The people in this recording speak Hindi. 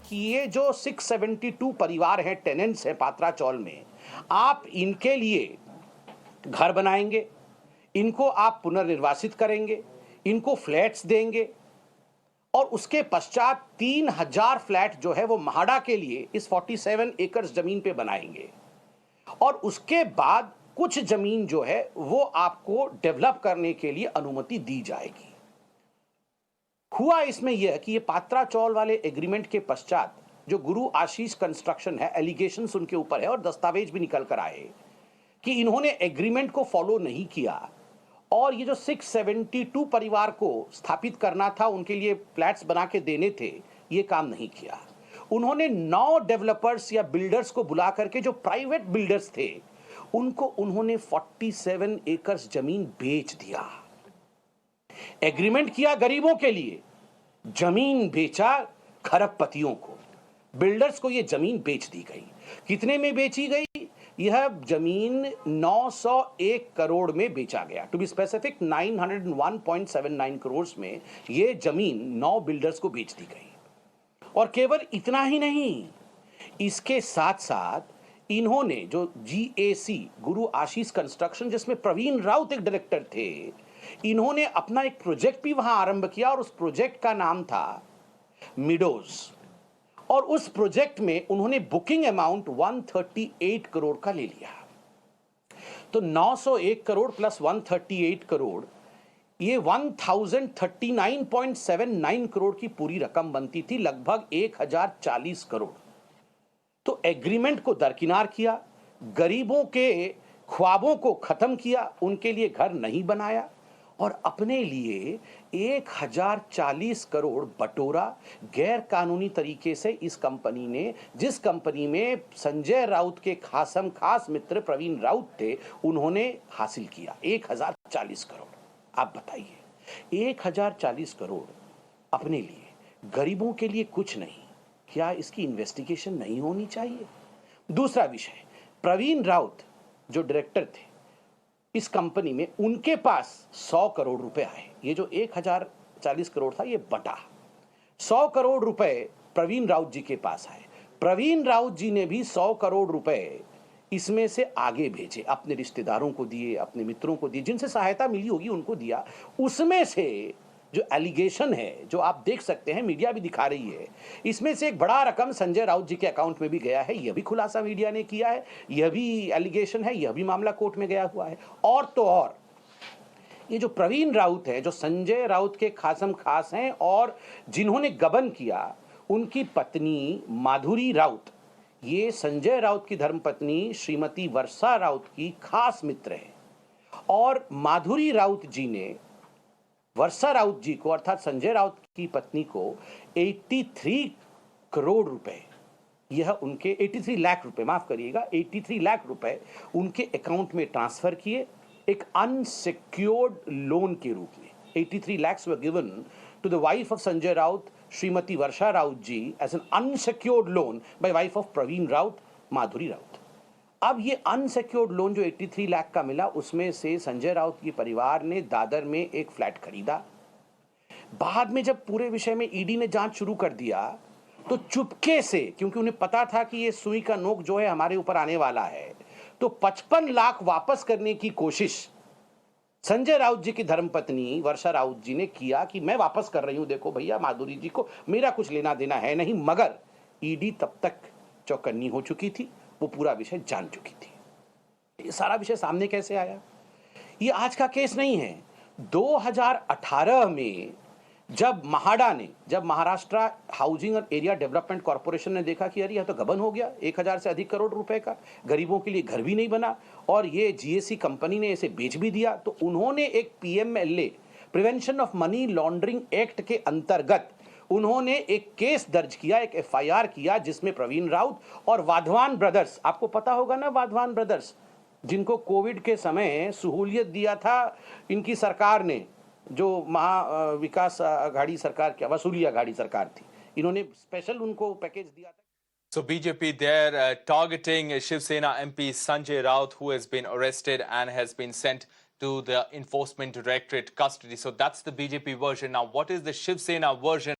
कि ये जो 672 परिवार हैं, टेनेंट्स हैं पात्राचौल में, आप इनके लिए घर बनाएंगे, इनको आप पुनर्निर्वासित करेंगे, इनको फ्लैट्स देंगे और उसके पश्चात 3000 फ्लैट जो है वो म्हाडा के लिए इस 47 एकड़ जमीन पे बनाएंगे और उसके बाद कुछ जमीन जो है वो आपको डेवलप करने के लिए अनुमति दी जाएगी। हुआ इसमें यह कि ये पात्राचौल वाले एग्रीमेंट के पश्चात जो गुरु आशीष कंस्ट्रक्शन है, एलिगेशंस उनके ऊपर है और दस्तावेज भी निकल कर आए कि इन्होंने एग्रीमेंट को फॉलो नहीं किया और ये जो 672 परिवार को स्थापित करना था, उनके लिए फ्लैट्स बना के देने थे, ये काम नहीं किया। उन्होंने 9 डेवलपर्स या बिल्डर्स को बुला करके, जो प्राइवेट बिल्डर्स थे, उनको उन्होंने 47 एकड़ जमीन बेच दिया। एग्रीमेंट किया गरीबों के लिए, जमीन बेचा खरबपतियों को। बिल्डर्स को यह जमीन बेच दी गई। कितने में बेची गई? यह जमीन 901 करोड़ में बेचा गया। टू बी स्पेसिफिक 901.79 करोड़ में यह जमीन 9 बिल्डर्स को बेच दी गई। और केवल इतना ही नहीं, इसके साथ साथ इन्होंने जो GAC गुरु आशीष कंस्ट्रक्शन, जिसमें प्रवीण राउत एक डायरेक्टर थे, इन्होंने अपना एक प्रोजेक्ट भी वहां आरंभ किया और उस प्रोजेक्ट का नाम था मिडोज। और उस प्रोजेक्ट में उन्होंने बुकिंग अमाउंट 138 करोड़ का ले लिया। तो 901 करोड़ प्लस 138 करोड़, ये 1039.79 करोड़ की पूरी रकम बनती थी, लगभग 1040 करोड़। तो एग्रीमेंट को दरकिनार किया, गरीबों के ख्वाबों को खत्म किया, उनके लिए घर नहीं बनाया और अपने लिए 1040 करोड़ बटोरा गैर कानूनी तरीके से। इस कंपनी ने, जिस कंपनी में संजय राउत के खास मित्र प्रवीण राउत थे, उन्होंने हासिल किया 1040 करोड़। आप बताइए, 1040 करोड़ अपने लिए, गरीबों के लिए कुछ नहीं, क्या इसकी इन्वेस्टिगेशन नहीं होनी चाहिए? दूसरा विषय, प्रवीण राउत जो डायरेक्टर थे इस कंपनी में, उनके पास 100 करोड़ रुपए आए। ये जो 1040 करोड़ था, ये बटा 100 करोड़ रुपए प्रवीण राउत जी के पास आए। प्रवीण राउत जी ने भी 100 करोड़ रुपए इसमें से आगे भेजे, अपने रिश्तेदारों को दिए, अपने मित्रों को दिए, जिनसे सहायता मिली होगी उनको दिया। उसमें से जो एलिगेशन है, जो आप देख सकते हैं, मीडिया भी दिखा रही है, इसमें से एक बड़ा रकम संजय राउत जी के अकाउंट में भी गया है। यह भी खुलासा मीडिया ने किया है, यह भी एलिगेशन है, यह भी मामला कोर्ट में गया हुआ है। और तो और ये जो प्रवीण राउत है, जो संजय राउत के खास हैं और जिन्होंने गबन किया, उनकी पत्नी माधुरी राउत, ये संजय राउत की धर्मपत्नी श्रीमती वर्षा राउत की खास मित्र है। और माधुरी राउत जी ने वर्षा राउत जी को, अर्थात संजय राउत की पत्नी को 83 करोड़ रुपए, यह उनके 83 लाख रुपए, माफ करिएगा, 83 लाख रुपए उनके अकाउंट में ट्रांसफर किए एक अनसिक्योर्ड लोन के रूप में। 83 lakhs were given to the wife of Sanjay Raut, Shrimati Varsha Raut ji, as an unsecured loan by wife of Praveen Raut, माधुरी राउत। अब ये अनसिक्योर्ड लोन जो 83 लाख का मिला, उसमें से संजय राउत के परिवार ने दादर में एक फ्लैट खरीदा। बाद में जब पूरे विषय में ईडी ने जांच शुरू कर दिया, तो चुपके से, क्योंकि उन्हें पता था कि ये सुई का नोक जो है हमारे ऊपर आने वाला है, तो 55 लाख वापस करने की कोशिश संजय राउत जी की धर्मपत्नी वर्षा राउत जी ने किया कि मैं वापस कर रही हूं, देखो भैया, माधुरी जी को मेरा कुछ लेना देना है नहीं। मगर ईडी तब तक चौकन्नी हो चुकी थी, वो पूरा विषय जान चुकी थी। ये सारा विषय सामने कैसे आया? ये आज का केस नहीं है। 2018 में जब म्हाडा ने, जब महाराष्ट्र हाउसिंग और एरिया डेवलपमेंट कॉर्पोरेशन ने देखा कि अरे यह तो गबन हो गया, 1000 से अधिक करोड़ रुपए का, गरीबों के लिए घर भी नहीं बना और ये GAC कंपनी ने इसे बेच भी दिया, तो उन्होंने एक PMLA, prevention of money laundering act के अंतर्गत उन्होंने एक केस दर्ज किया, एक FIR किया, जिसमें प्रवीण राउत और वाधवान ब्रदर्स, आपको पता होगा ना वाधवान ब्रदर्स, जिनको कोविड के समय सहूलियत दिया था इनकी सरकार ने, जो महा विकास आघाड़ी सरकार की, वसूली आघाड़ी सरकार थी, इन्होंने स्पेशल उनको पैकेज दिया था। So BJP there targeting Shiv Sena MP Sanjay Raut, who has been arrested and has been sent to the Enforcement Directorate custody. So that's the BJP version. Now, what is the Shiv Sena version?